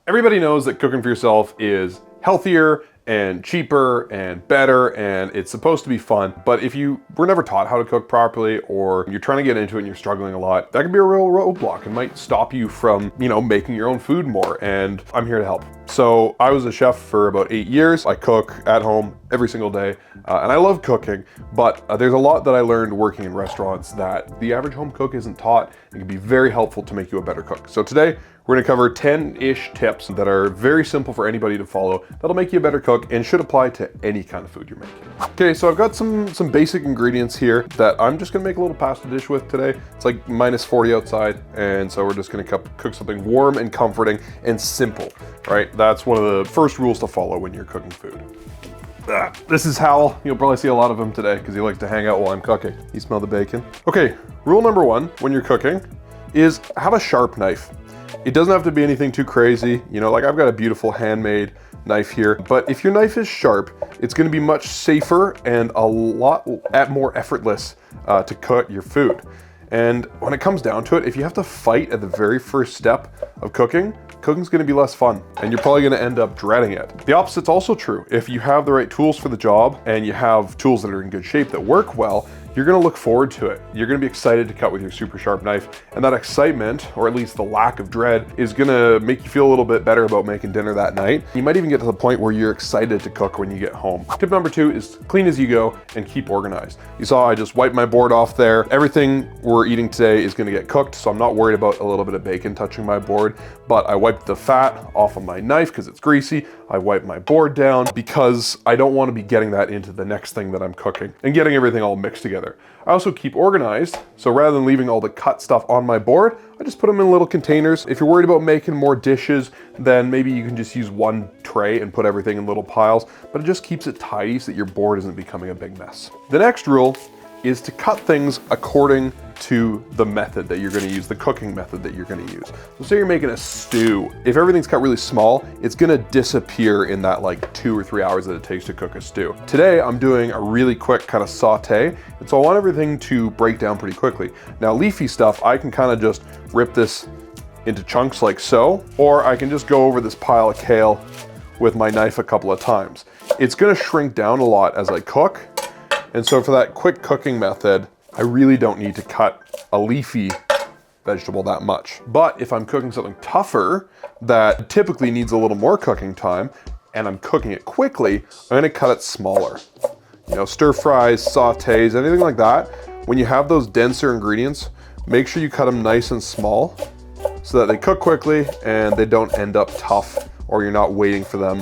Everybody knows that cooking for yourself is healthier and cheaper and better, and it's supposed to be fun. But if you were never taught how to cook properly, or you're trying to get into it and you're struggling a lot, that can be a real roadblock and might stop you from, making your own food more. And I'm here to help. So I was a chef for about 8 years. I cook at home every single day, and I love cooking, but there's a lot that I learned working in restaurants that the average home cook isn't taught. It can be very helpful to make you a better cook. So today, we're gonna cover 10-ish tips that are very simple for anybody to follow that'll make you a better cook and should apply to any kind of food you're making. Okay, so I've got some basic ingredients here that I'm just gonna make a little pasta dish with today. It's like -40 outside, and so we're just gonna cook something warm and comforting and simple, right? That's one of the first rules to follow when you're cooking food. This is Hal. You'll probably see a lot of him today because he likes to hang out while I'm cooking. You smell the bacon? Okay, rule number 1 when you're cooking is have a sharp knife. It doesn't have to be anything too crazy. Like I've got a beautiful handmade knife here, but if your knife is sharp, it's gonna be much safer and a lot more effortless to cut your food. And when it comes down to it, if you have to fight at the very first step of cooking's gonna be less fun, and you're probably gonna end up dreading it. The opposite's also true. If you have the right tools for the job and you have tools that are in good shape that work well, you're gonna look forward to it. You're gonna be excited to cut with your super sharp knife, and that excitement, or at least the lack of dread, is gonna make you feel a little bit better about making dinner that night. You might even get to the point where you're excited to cook when you get home. Tip number 2 is clean as you go and keep organized. You saw I just wiped my board off there. Everything we're eating today is gonna get cooked, so I'm not worried about a little bit of bacon touching my board, but I wiped the fat off of my knife because it's greasy. I wiped my board down because I don't want to be getting that into the next thing that I'm cooking and getting everything all mixed together. I also keep organized, so rather than leaving all the cut stuff on my board, I just put them in little containers. If you're worried about making more dishes, then maybe you can just use one tray and put everything in little piles, but it just keeps it tidy so that your board isn't becoming a big mess. The next rule is to cut things according to the method that you're gonna use, the cooking method that you're gonna use. So say you're making a stew. If everything's cut really small, it's gonna disappear in that like 2 or 3 hours that it takes to cook a stew. Today, I'm doing a really quick kind of saute, and so I want everything to break down pretty quickly. Now, leafy stuff, I can kind of just rip this into chunks like so, or I can just go over this pile of kale with my knife a couple of times. It's gonna shrink down a lot as I cook, and so for that quick cooking method, I really don't need to cut a leafy vegetable that much. But if I'm cooking something tougher that typically needs a little more cooking time and I'm cooking it quickly, I'm gonna cut it smaller. Stir fries, sautés, anything like that. When you have those denser ingredients, make sure you cut them nice and small so that they cook quickly and they don't end up tough, or you're not waiting for them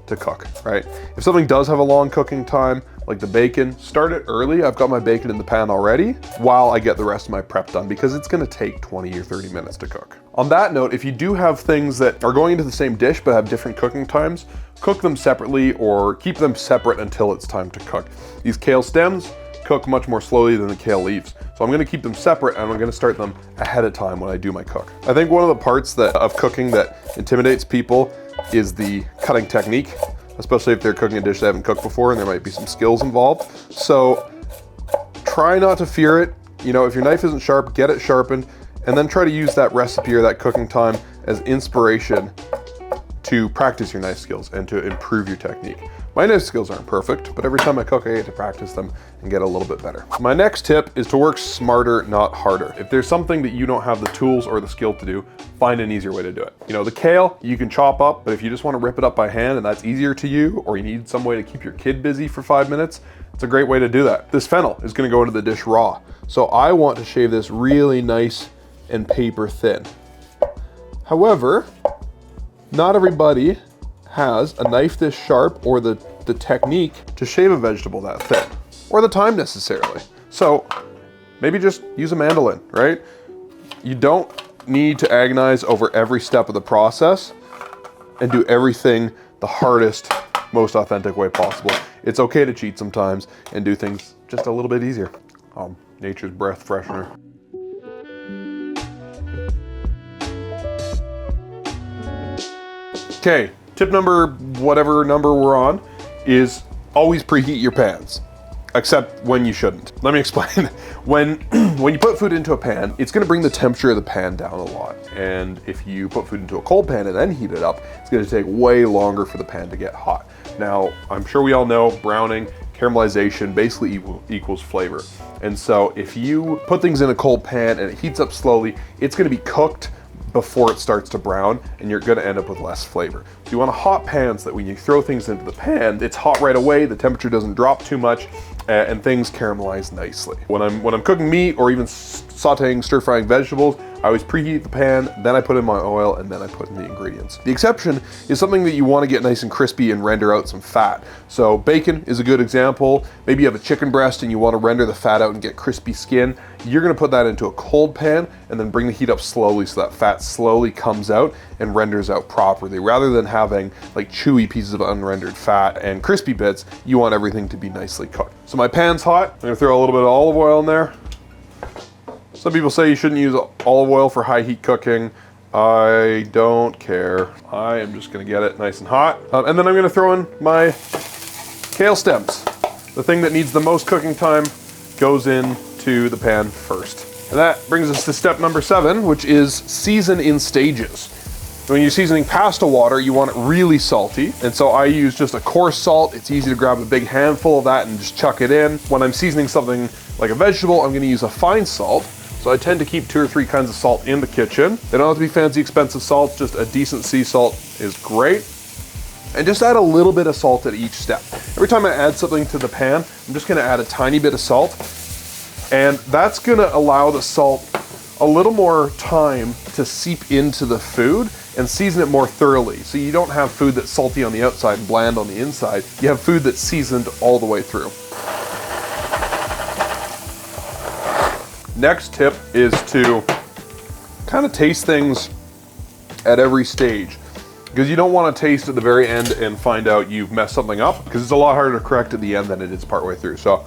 to cook, right? If something does have a long cooking time, like the bacon, start it early. I've got my bacon in the pan already while I get the rest of my prep done, because it's gonna take 20 or 30 minutes to cook. On that note, if you do have things that are going into the same dish but have different cooking times, cook them separately or keep them separate until it's time to cook. These kale stems cook much more slowly than the kale leaves, so I'm gonna keep them separate and I'm gonna start them ahead of time when I do my cook. I think one of the parts of cooking that intimidates people is the cutting technique, especially if they're cooking a dish they haven't cooked before and there might be some skills involved. So try not to fear it. If your knife isn't sharp, get it sharpened, and then try to use that recipe or that cooking time as inspiration to practice your knife skills and to improve your technique. My knife skills aren't perfect, but every time I cook, I get to practice them and get a little bit better. My next tip is to work smarter, not harder. If there's something that you don't have the tools or the skill to do, find an easier way to do it. The kale, you can chop up, but if you just want to rip it up by hand and that's easier to you, or you need some way to keep your kid busy for 5 minutes, it's a great way to do that. This fennel is gonna go into the dish raw. So I want to shave this really nice and paper thin. However, not everybody has a knife this sharp or the technique to shave a vegetable that thin, or the time necessarily. So maybe just use a mandolin, right? You don't need to agonize over every step of the process and do everything the hardest, most authentic way possible. It's okay to cheat sometimes and do things just a little bit easier. Nature's breath freshener. Okay, tip number, whatever number we're on, is always preheat your pans. except when you shouldn't. Let me explain. When you put food into a pan, it's gonna bring the temperature of the pan down a lot. And if you put food into a cold pan and then heat it up, it's gonna take way longer for the pan to get hot. Now, I'm sure we all know browning, caramelization basically equals flavor. And so if you put things in a cold pan and it heats up slowly, it's gonna be cooked before it starts to brown, and you're gonna end up with less flavor. So you want a hot pan so that when you throw things into the pan, it's hot right away, the temperature doesn't drop too much, and things caramelize nicely. When I'm cooking meat or even sauteing, stir frying vegetables, I always preheat the pan, then I put in my oil, and then I put in the ingredients. The exception is something that you want to get nice and crispy and render out some fat. So bacon is a good example. Maybe you have a chicken breast and you want to render the fat out and get crispy skin. You're going to put that into a cold pan and then bring the heat up slowly so that fat slowly comes out and renders out properly. Rather than having like chewy pieces of unrendered fat and crispy bits, you want everything to be nicely cooked. So my pan's hot. I'm going to throw a little bit of olive oil in there. Some people say you shouldn't use olive oil for high heat cooking. I don't care. I am just gonna get it nice and hot. And then I'm gonna throw in my kale stems. The thing that needs the most cooking time goes into the pan first. And that brings us to step number 7, which is season in stages. When you're seasoning pasta water, you want it really salty. And so I use just a coarse salt. It's easy to grab a big handful of that and just chuck it in. When I'm seasoning something like a vegetable, I'm gonna use a fine salt. So I tend to keep 2 or 3 kinds of salt in the kitchen. They don't have to be fancy, expensive salts, just a decent sea salt is great. And just add a little bit of salt at each step. Every time I add something to the pan, I'm just gonna add a tiny bit of salt. And that's gonna allow the salt a little more time to seep into the food and season it more thoroughly. So you don't have food that's salty on the outside and bland on the inside. You have food that's seasoned all the way through. Next tip is to kind of taste things at every stage, because you don't want to taste at the very end and find out you've messed something up, because it's a lot harder to correct at the end than it is partway through. So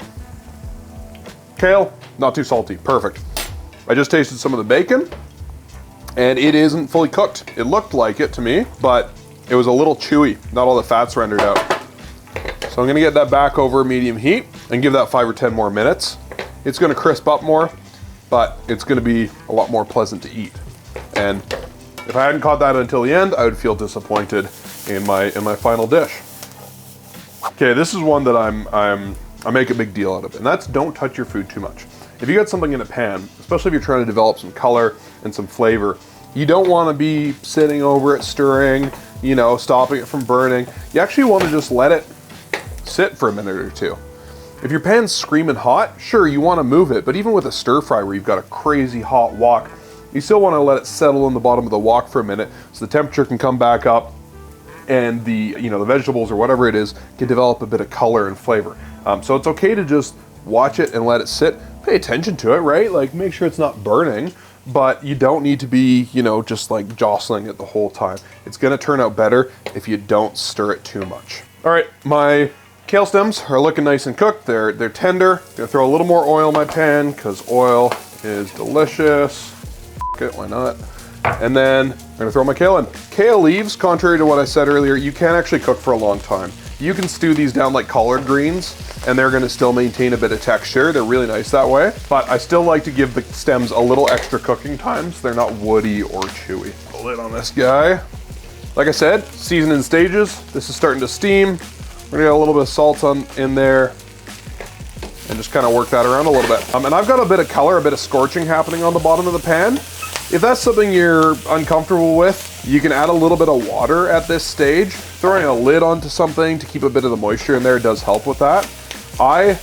kale, not too salty, perfect. I just tasted some of the bacon and it isn't fully cooked. It looked like it to me, but it was a little chewy, not all the fat's rendered out. So I'm gonna get that back over medium heat and give that 5 or 10 more minutes. It's gonna crisp up more, but it's gonna be a lot more pleasant to eat. And if I hadn't caught that until the end, I would feel disappointed in my final dish. Okay, this is one that I make a big deal out of, and that's don't touch your food too much. If you got something in a pan, especially if you're trying to develop some color and some flavor, you don't wanna be sitting over it, stirring, you know, stopping it from burning. You actually wanna just let it sit for a minute or two. If your pan's screaming hot, sure, you want to move it, but even with a stir fry where you've got a crazy hot wok, you still want to let it settle in the bottom of the wok for a minute so the temperature can come back up and the vegetables or whatever it is can develop a bit of color and flavor. So it's okay to just watch it and let it sit. Pay attention to it, right? Like make sure it's not burning, but you don't need to be, just like jostling it the whole time. It's going to turn out better if you don't stir it too much. All right, my kale stems are looking nice and cooked. They're tender. Gonna throw a little more oil in my pan because oil is delicious. Okay, why not? And then I'm gonna throw my kale in. Kale leaves, contrary to what I said earlier, you can actually cook for a long time. You can stew these down like collard greens and they're gonna still maintain a bit of texture. They're really nice that way, but I still like to give the stems a little extra cooking time so they're not woody or chewy. Put the lid on this guy. Like I said, season in stages. This is starting to steam. We're gonna get a little bit of salt in there and just kind of work that around a little bit. And I've got a bit of color, a bit of scorching happening on the bottom of the pan. If that's something you're uncomfortable with, you can add a little bit of water at this stage. Throwing a lid onto something to keep a bit of the moisture in there does help with that. I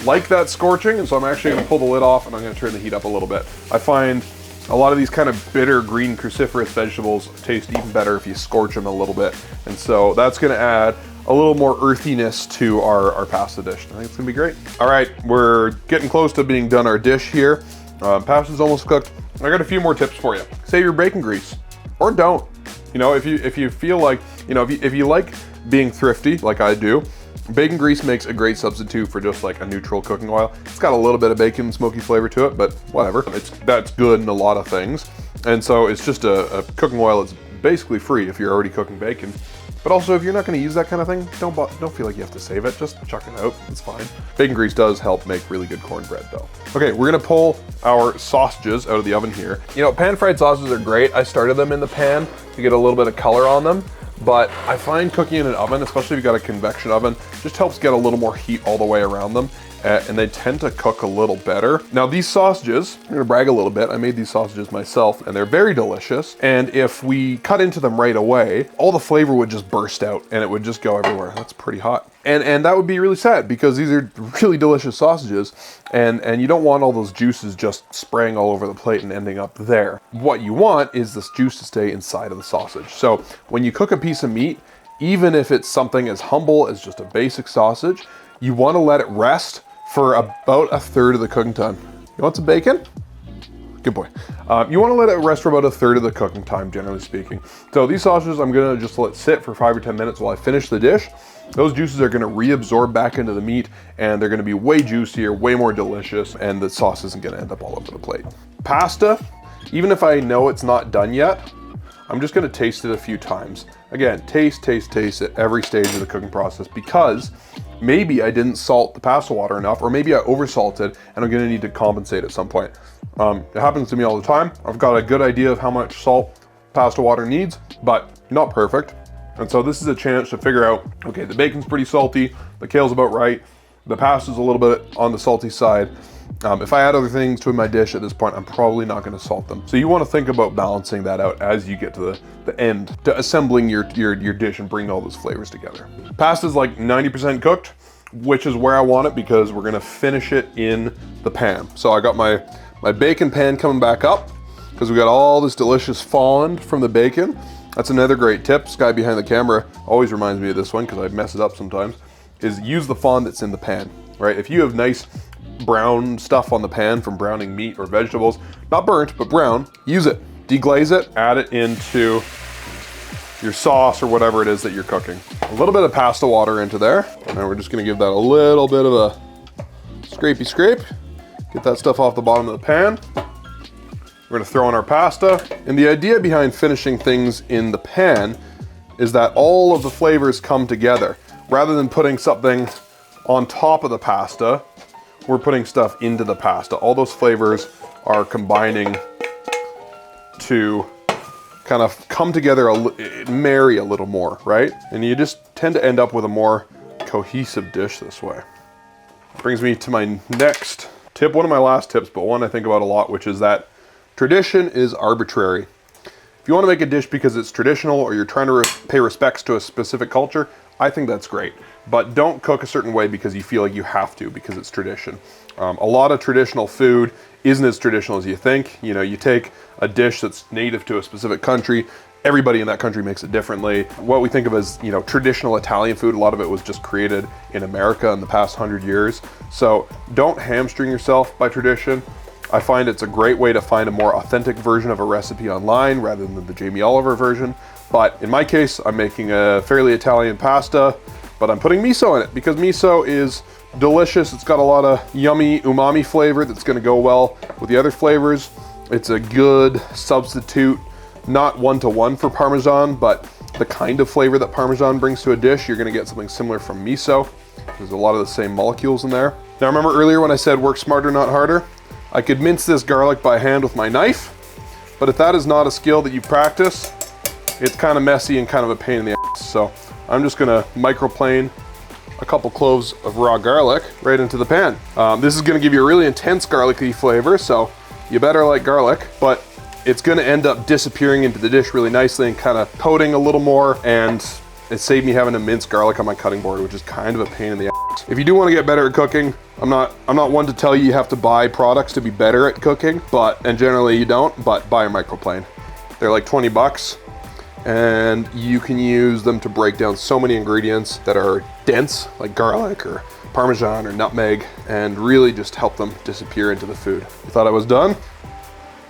like that scorching, and so I'm actually gonna pull the lid off and I'm gonna turn the heat up a little bit. I find a lot of these kind of bitter green cruciferous vegetables taste even better if you scorch them a little bit. And so that's gonna add a little more earthiness to our pasta dish. I think it's gonna be great. All right, we're getting close to being done our dish here. Pasta's almost cooked. I got a few more tips for you. Save your bacon grease, or don't. If you feel like, if you like being thrifty, like I do, bacon grease makes a great substitute for just like a neutral cooking oil. It's got a little bit of bacon smoky flavor to it, but whatever. That's good in a lot of things. And so it's just a cooking oil that's basically free if you're already cooking bacon. But also, if you're not going to use that kind of thing, don't feel like you have to save it. Just chuck it out. It's fine. Bacon grease does help make really good cornbread, though. Okay, we're going to pull our sausages out of the oven here. You know, pan-fried sausages are great. I started them in the pan to get a little bit of color on them. But I find cooking in an oven, especially if you've got a convection oven, just helps get a little more heat all the way around them. And they tend to cook a little better. Now these sausages, I'm gonna brag a little bit, I made these sausages myself and they're very delicious. And if we cut into them right away, all the flavor would just burst out and it would just go everywhere. That's pretty hot. And that would be really sad because these are really delicious sausages and you don't want all those juices just spraying all over the plate and ending up there. What you want is this juice to stay inside of the sausage. So when you cook a piece of meat, even if it's something as humble as just a basic sausage, you want to let it rest for about a third of the cooking time. You want some bacon? Good boy. You want to let it rest for about a third of the cooking time, generally speaking. So these sausages, I'm gonna just let sit for 5 or 10 minutes while I finish the dish. Those juices are gonna reabsorb back into the meat and they're gonna be way juicier, way more delicious, and the sauce isn't gonna end up all over the plate. Pasta, even if I know it's not done yet, I'm just gonna taste it a few times. Again, taste at every stage of the cooking process because maybe I didn't salt the pasta water enough, or maybe I oversalted and I'm gonna need to compensate at some point. It happens to me all the time. I've got a good idea of how much salt pasta water needs, but not perfect. And so this is a chance to figure out, okay, the bacon's pretty salty, the kale's about right, the pasta's a little bit on the salty side. If I add other things to my dish at this point, I'm probably not gonna salt them. So you wanna think about balancing that out as you get to the end, to assembling your dish and bringing all those flavors together. Pasta's like 90% cooked, which is where I want it because we're gonna finish it in the pan. So I got my bacon pan coming back up because we got all this delicious fond from the bacon. That's another great tip. This guy behind the camera always reminds me of this one because I mess it up sometimes, is use the fond that's in the pan, right? If you have nice brown stuff on the pan from browning meat or vegetables, not burnt, but brown, use it. Deglaze it, add it into your sauce or whatever it is that you're cooking. A little bit of pasta water into there, and then we're just gonna give that a little bit of a scrapey scrape. Get that stuff off the bottom of the pan. We're gonna throw in our pasta. And the idea behind finishing things in the pan is that all of the flavors come together. Rather than putting something on top of the pasta, we're putting stuff into the pasta. All those flavors are combining to kind of come together, marry a little more, right? And you just tend to end up with a more cohesive dish this way. Brings me to my next tip, one of my last tips, but one I think about a lot, which is that tradition is arbitrary. If you want to make a dish because it's traditional or you're trying to pay respects to a specific culture, I think that's great. But don't cook a certain way because you feel like you have to because it's tradition. A lot of traditional food isn't as traditional as you think. You know, you take a dish that's native to a specific country, everybody in that country makes it differently. What we think of as, you know, traditional Italian food, a lot of it was just created in America in the past 100 years. So don't hamstring yourself by tradition. I find it's a great way to find a more authentic version of a recipe online rather than the Jamie Oliver version. But in my case, I'm making a fairly Italian pasta, but I'm putting miso in it because miso is delicious. It's got a lot of yummy umami flavor that's gonna go well with the other flavors. It's a good substitute, not one-to-one for Parmesan, but the kind of flavor that Parmesan brings to a dish, you're gonna get something similar from miso. There's a lot of the same molecules in there. Now remember earlier when I said work smarter, not harder? I could mince this garlic by hand with my knife, but if that is not a skill that you practice, it's kind of messy and kind of a pain in the ass. So I'm just gonna microplane a couple cloves of raw garlic right into the pan. This is gonna give you a really intense garlicky flavor, so you better like garlic, but it's gonna end up disappearing into the dish really nicely and kind of coating a little more, and it saved me having to mince garlic on my cutting board, which is kind of a pain in the ass. If you do want to get better at cooking, I'm not one to tell you have to buy products to be better at cooking, and generally you don't, but buy a microplane. They're like 20 bucks. And you can use them to break down so many ingredients that are dense, like garlic or Parmesan or nutmeg, and really just help them disappear into the food. You thought I was done?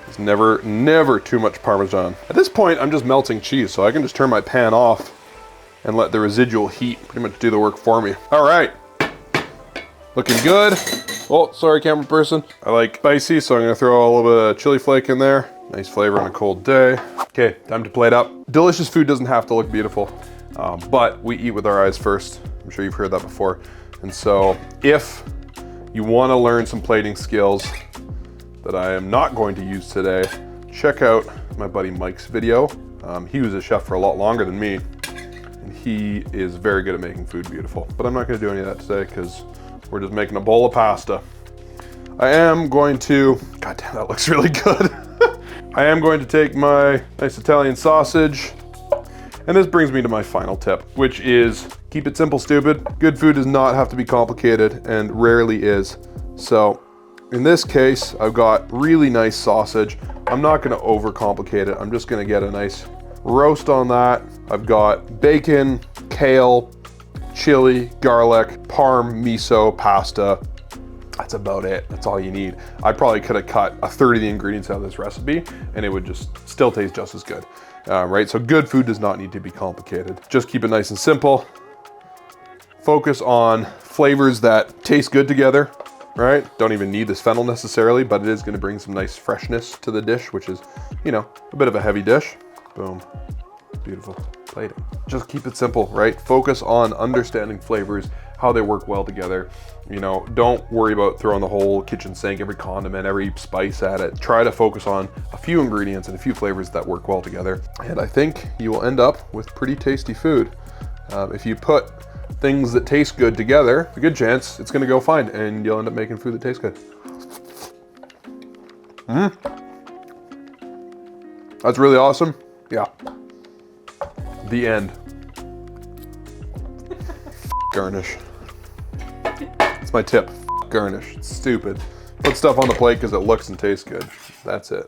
It's never too much Parmesan. At this point, I'm just melting cheese, so I can just turn my pan off and let the residual heat pretty much do the work for me. All right, looking good. Oh, sorry, camera person. I like spicy, so I'm gonna throw a little bit of chili flake in there. Nice flavor on a cold day. Okay, time to plate up. Delicious food doesn't have to look beautiful, but we eat with our eyes first. I'm sure you've heard that before. And so if you want to learn some plating skills that I am not going to use today, check out my buddy Mike's video. He was a chef for a lot longer than me, and he is very good at making food beautiful. But I'm not going to do any of that today because we're just making a bowl of pasta. I am going to, God damn, that looks really good. I am going to take my nice Italian sausage, and this brings me to my final tip, which is keep it simple, stupid. Good food does not have to be complicated, and rarely is. So in this case, I've got really nice sausage. I'm not gonna overcomplicate it. I'm just gonna get a nice roast on that. I've got bacon, kale, chili, garlic, parm, miso, pasta. That's about it. That's all you need. I probably could have cut a third of the ingredients out of this recipe and it would just still taste just as good, right? So good food does not need to be complicated. Just keep it nice and simple. Focus on flavors that taste good together, right? Don't even need this fennel necessarily, but it is gonna bring some nice freshness to the dish, which is, you know, a bit of a heavy dish. Boom, beautiful plating. Just keep it simple, right? Focus on understanding flavors, how they work well together. You know, don't worry about throwing the whole kitchen sink, every condiment, every spice at it. Try to focus on a few ingredients and a few flavors that work well together. And I think you will end up with pretty tasty food. If you put things that taste good together, a good chance it's gonna go fine and you'll end up making food that tastes good. That's really awesome. Yeah. The end. Garnish. That's my tip. Garnish. It's stupid. Put stuff on the plate because it looks and tastes good. That's it.